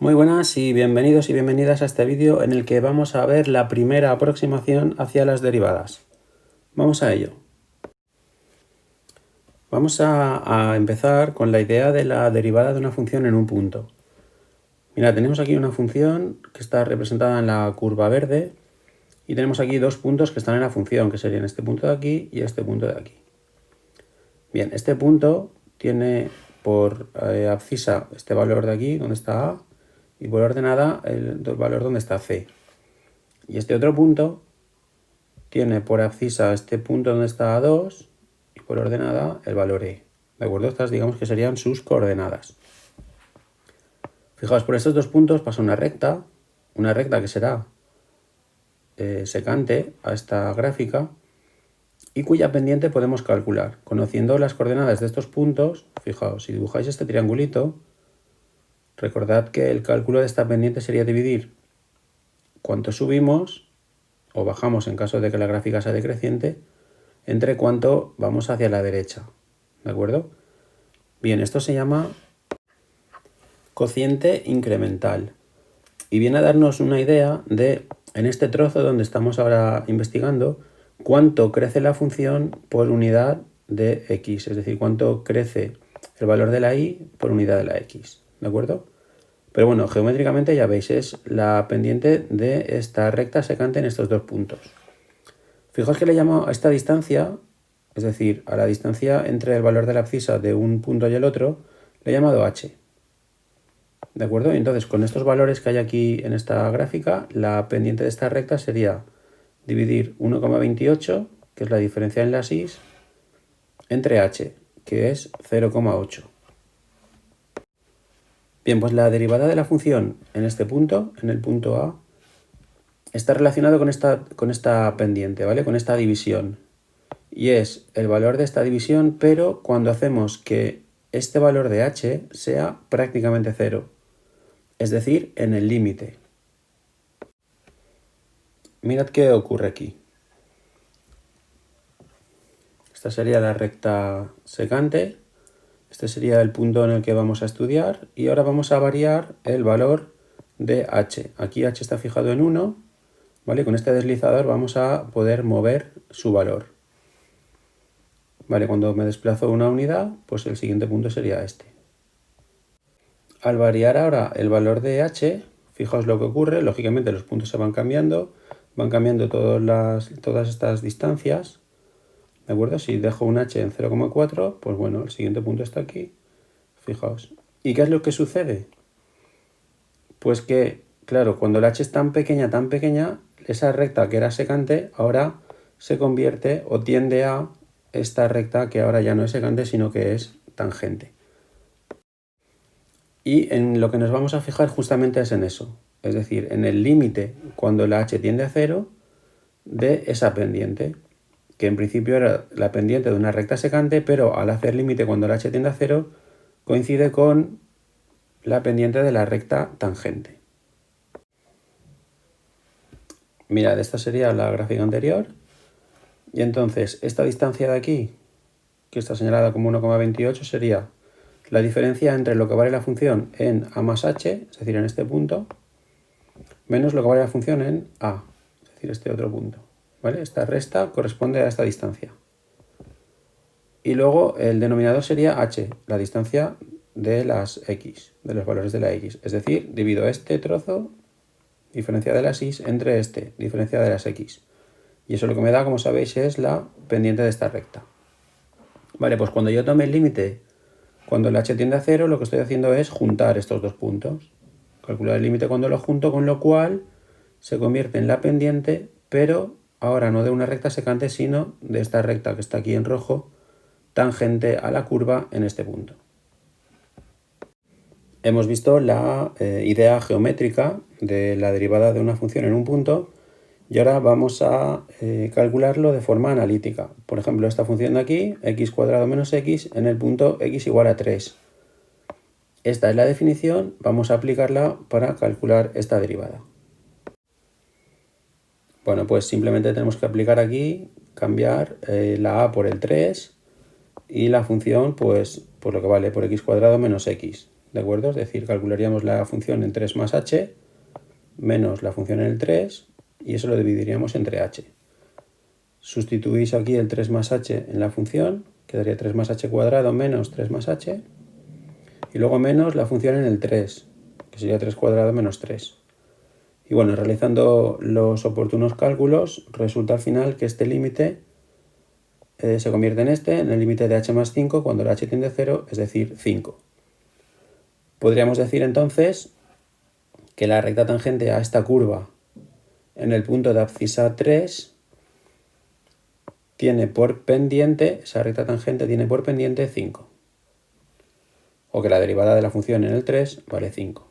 Muy buenas y bienvenidos y bienvenidas a este vídeo en el que vamos a ver la primera aproximación hacia las derivadas. Vamos a ello. Vamos a empezar con la idea de la derivada de una función en un punto. Mira, tenemos aquí una función que está representada en la curva verde y tenemos aquí dos puntos que están en la función, que serían este punto de aquí y este punto de aquí. Bien, este punto tiene por abscisa este valor de aquí, donde está A, y por ordenada el valor donde está C. Y este otro punto tiene por abscisa este punto donde está A2 y por ordenada el valor E. ¿De acuerdo? Estas digamos que serían sus coordenadas. Fijaos, por estos dos puntos pasa una recta que será secante a esta gráfica y cuya pendiente podemos calcular. Conociendo las coordenadas de estos puntos, fijaos, si dibujáis este triangulito, recordad que el cálculo de esta pendiente sería dividir cuánto subimos o bajamos en caso de que la gráfica sea decreciente entre cuánto vamos hacia la derecha. ¿De acuerdo? Bien, esto se llama cociente incremental y viene a darnos una idea de, en este trozo donde estamos ahora investigando, cuánto crece la función por unidad de x, es decir, cuánto crece el valor de la y por unidad de la x. ¿De acuerdo? Pero bueno, geométricamente ya veis, es la pendiente de esta recta secante en estos dos puntos. Fijaos que le llamo a esta distancia, es decir, a la distancia entre el valor de la abscisa de un punto y el otro, le he llamado h. ¿De acuerdo? Y entonces, con estos valores que hay aquí en esta gráfica, la pendiente de esta recta sería dividir 1,28, que es la diferencia en las y, entre h, que es 0,8. Bien, pues la derivada de la función en este punto, en el punto A, está relacionado con esta pendiente, ¿vale? Con esta división. Y es el valor de esta división, pero cuando hacemos que este valor de h sea prácticamente cero. Es decir, en el límite. Mirad qué ocurre aquí. Esta sería la recta secante. Este sería el punto en el que vamos a estudiar. Y ahora vamos a variar el valor de h. Aquí h está fijado en 1. ¿Vale? Con este deslizador vamos a poder mover su valor. Vale, cuando me desplazo una unidad, pues el siguiente punto sería este. Al variar ahora el valor de h, fijaos lo que ocurre, lógicamente los puntos se van cambiando todas estas distancias, ¿de acuerdo? Si dejo un h en 0,4, pues bueno, el siguiente punto está aquí, fijaos. ¿Y qué es lo que sucede? Pues que, claro, cuando el h es tan pequeña, esa recta que era secante ahora se convierte o tiende a esta recta que ahora ya no es secante, sino que es tangente. Y en lo que nos vamos a fijar justamente es en eso, es decir, en el límite cuando la h tiende a 0 de esa pendiente, que en principio era la pendiente de una recta secante, pero al hacer límite cuando la h tiende a 0 coincide con la pendiente de la recta tangente. Mirad, esta sería la gráfica anterior. Y entonces, esta distancia de aquí, que está señalada como 1,28, sería la diferencia entre lo que vale la función en a más h, es decir, en este punto, menos lo que vale la función en a, es decir, este otro punto. ¿Vale? Esta resta corresponde a esta distancia. Y luego el denominador sería h, la distancia de las x, de los valores de la x. Es decir, divido este trozo, diferencia de las y, entre este, diferencia de las x. Y eso lo que me da, como sabéis, es la pendiente de esta recta. Vale, pues cuando yo tome el límite, cuando el h tiende a 0, lo que estoy haciendo es juntar estos dos puntos. Calcular el límite cuando lo junto, con lo cual se convierte en la pendiente, pero ahora no de una recta secante, sino de esta recta que está aquí en rojo, tangente a la curva en este punto. Hemos visto la idea geométrica de la derivada de una función en un punto. Y ahora vamos a calcularlo de forma analítica. Por ejemplo, esta función de aquí, x² menos x, en el punto x igual a 3. Esta es la definición, vamos a aplicarla para calcular esta derivada. Bueno, pues simplemente tenemos que aplicar aquí, cambiar la a por el 3 y la función pues por lo que vale, por x² menos x. ¿de acuerdo? Es decir, calcularíamos la función en 3 más h menos la función en el 3 y eso lo dividiríamos entre h. Sustituís aquí el 3 más h en la función, quedaría 3 más h cuadrado menos 3 más h y luego menos la función en el 3, que sería 3 cuadrado menos 3. Y bueno, realizando los oportunos cálculos, resulta al final que este límite se convierte en el límite de h más 5 cuando el h tiende a 0, es decir, 5. Podríamos decir entonces que la recta tangente a esta curva en el punto de abscisa 3 tiene por pendiente, esa recta tangente tiene por pendiente 5. O que la derivada de la función en el 3 vale 5.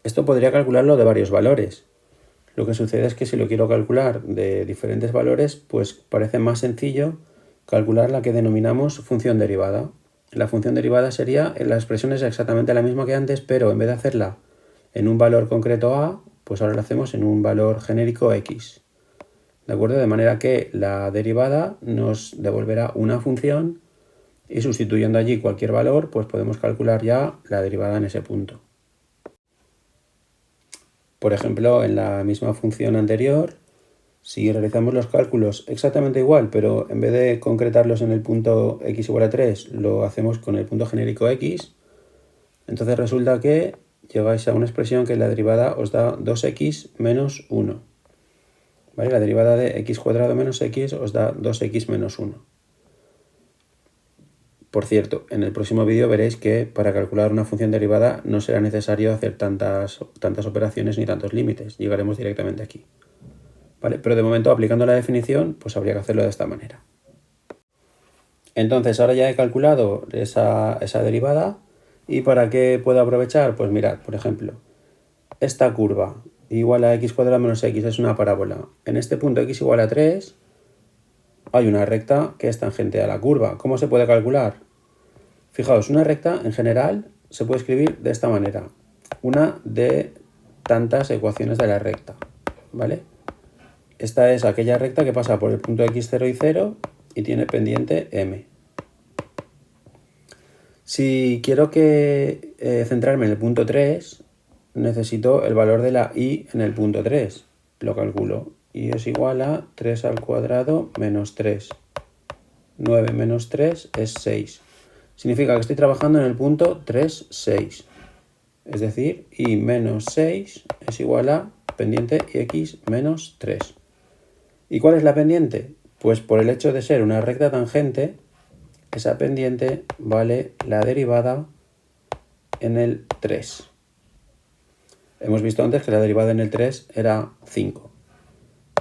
Esto podría calcularlo de varios valores. Lo que sucede es que si lo quiero calcular de diferentes valores, pues parece más sencillo calcular la que denominamos función derivada. La función derivada sería, la expresión es exactamente la misma que antes, pero en vez de hacerla en un valor concreto a, pues ahora la hacemos en un valor genérico x. ¿De acuerdo? De manera que la derivada nos devolverá una función y sustituyendo allí cualquier valor, pues podemos calcular ya la derivada en ese punto. Por ejemplo, en la misma función anterior, si realizamos los cálculos exactamente igual, pero en vez de concretarlos en el punto x igual a 3, lo hacemos con el punto genérico x, entonces resulta que llegáis a una expresión que la derivada os da 2x menos 1. ¿Vale? La derivada de x cuadrado menos x os da 2x menos 1. Por cierto, en el próximo vídeo veréis que para calcular una función derivada no será necesario hacer tantas operaciones ni tantos límites. Llegaremos directamente aquí. ¿Vale? Pero de momento, aplicando la definición, pues habría que hacerlo de esta manera. Entonces, ahora ya he calculado esa derivada. ¿Y para qué puedo aprovechar? Pues mirad, por ejemplo, esta curva igual a x cuadrado menos x es una parábola. En este punto x igual a 3 hay una recta que es tangente a la curva. ¿Cómo se puede calcular? Fijaos, una recta en general se puede escribir de esta manera. Una de tantas ecuaciones de la recta, ¿vale? Esta es aquella recta que pasa por el punto x0 y 0 y tiene pendiente m. Si quiero centrarme en el punto 3, necesito el valor de la y en el punto 3. Lo calculo. Y es igual a 3 al cuadrado menos 3. 9 menos 3 es 6. Significa que estoy trabajando en el punto 3, 6. Es decir, y menos 6 es igual a pendiente x menos 3. ¿Y cuál es la pendiente? Pues por el hecho de ser una recta tangente, esa pendiente vale la derivada en el 3. Hemos visto antes que la derivada en el 3 era 5.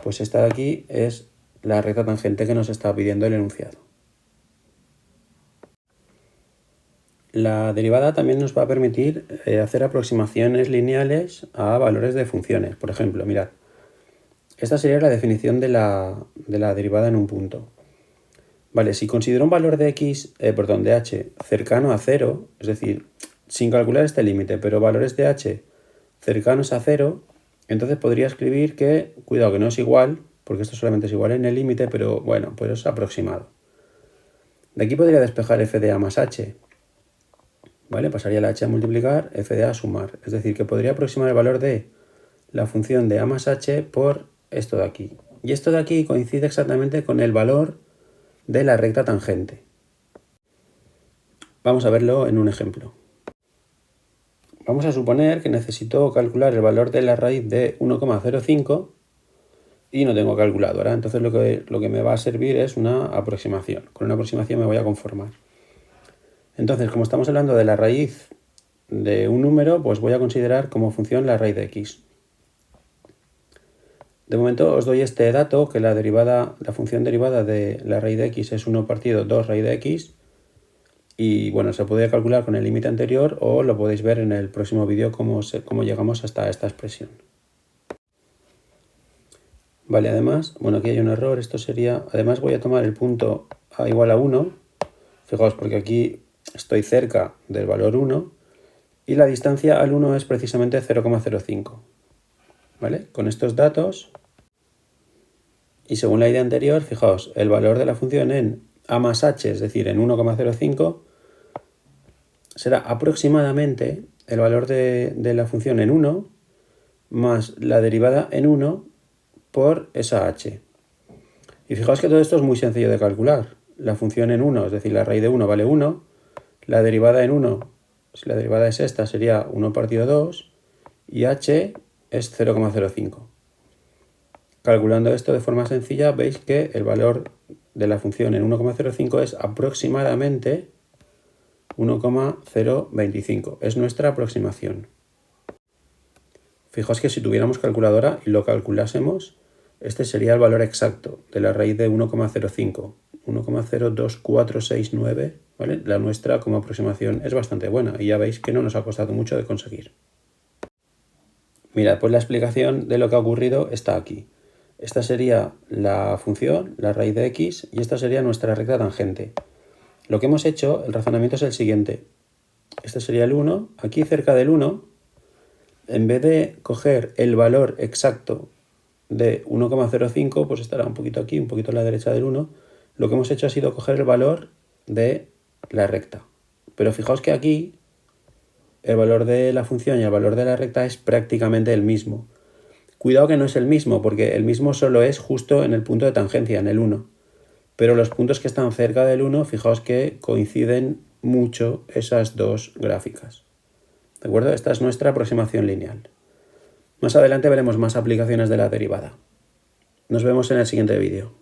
Pues esta de aquí es la recta tangente que nos está pidiendo el enunciado. La derivada también nos va a permitir hacer aproximaciones lineales a valores de funciones. Por ejemplo, mirad, esta sería la definición de la derivada en un punto. Vale, si considero un valor de de h cercano a 0, es decir, sin calcular este límite, pero valores de h cercanos a 0, entonces podría escribir que, cuidado que no es igual, porque esto solamente es igual en el límite, pero bueno, pues es aproximado. De aquí podría despejar f de a más h. ¿Vale? Pasaría la h a multiplicar, f de a a sumar. Es decir, que podría aproximar el valor de la función de a más h por esto de aquí. Y esto de aquí coincide exactamente con el valor de la recta tangente. Vamos a verlo en un ejemplo. Vamos a suponer que necesito calcular el valor de la raíz de 1,05 y no tengo calculadora. Entonces lo que me va a servir es una aproximación. Con una aproximación me voy a conformar. Entonces, como estamos hablando de la raíz de un número, pues voy a considerar como función la raíz de x. De momento os doy este dato, que la función derivada de la raíz de x es 1 partido 2 raíz de x. Y bueno, se puede calcular con el límite anterior o lo podéis ver en el próximo vídeo cómo llegamos hasta esta expresión. Vale, además, bueno, aquí hay un error, esto sería, además voy a tomar el punto a igual a 1, fijaos porque aquí estoy cerca del valor 1 y la distancia al 1 es precisamente 0,05. ¿Vale? Con estos datos y según la idea anterior, fijaos, el valor de la función en a más h, es decir, en 1,05, será aproximadamente el valor de la función en 1 más la derivada en 1 por esa h. Y fijaos que todo esto es muy sencillo de calcular. La función en 1, es decir, la raíz de 1 vale 1, la derivada en 1, si la derivada es esta, sería 1 partido 2, y h es 0,05. Calculando esto de forma sencilla, veis que el valor de la función en 1,05 es aproximadamente 1,025. Es nuestra aproximación. Fijaos que si tuviéramos calculadora y lo calculásemos, este sería el valor exacto de la raíz de 1,05. 1,02469, ¿vale? La nuestra como aproximación es bastante buena y ya veis que no nos ha costado mucho de conseguir. Mirad, pues la explicación de lo que ha ocurrido está aquí. Esta sería la función, la raíz de x, y esta sería nuestra recta tangente. Lo que hemos hecho, el razonamiento es el siguiente. Este sería el 1. Aquí cerca del 1, en vez de coger el valor exacto de 1,05, pues estará un poquito aquí, un poquito a la derecha del 1. Lo que hemos hecho ha sido coger el valor de la recta. Pero fijaos que aquí el valor de la función y el valor de la recta es prácticamente el mismo. Cuidado que no es el mismo, porque el mismo solo es justo en el punto de tangencia, en el 1. Pero los puntos que están cerca del 1, fijaos que coinciden mucho esas dos gráficas. ¿De acuerdo? Esta es nuestra aproximación lineal. Más adelante veremos más aplicaciones de la derivada. Nos vemos en el siguiente vídeo.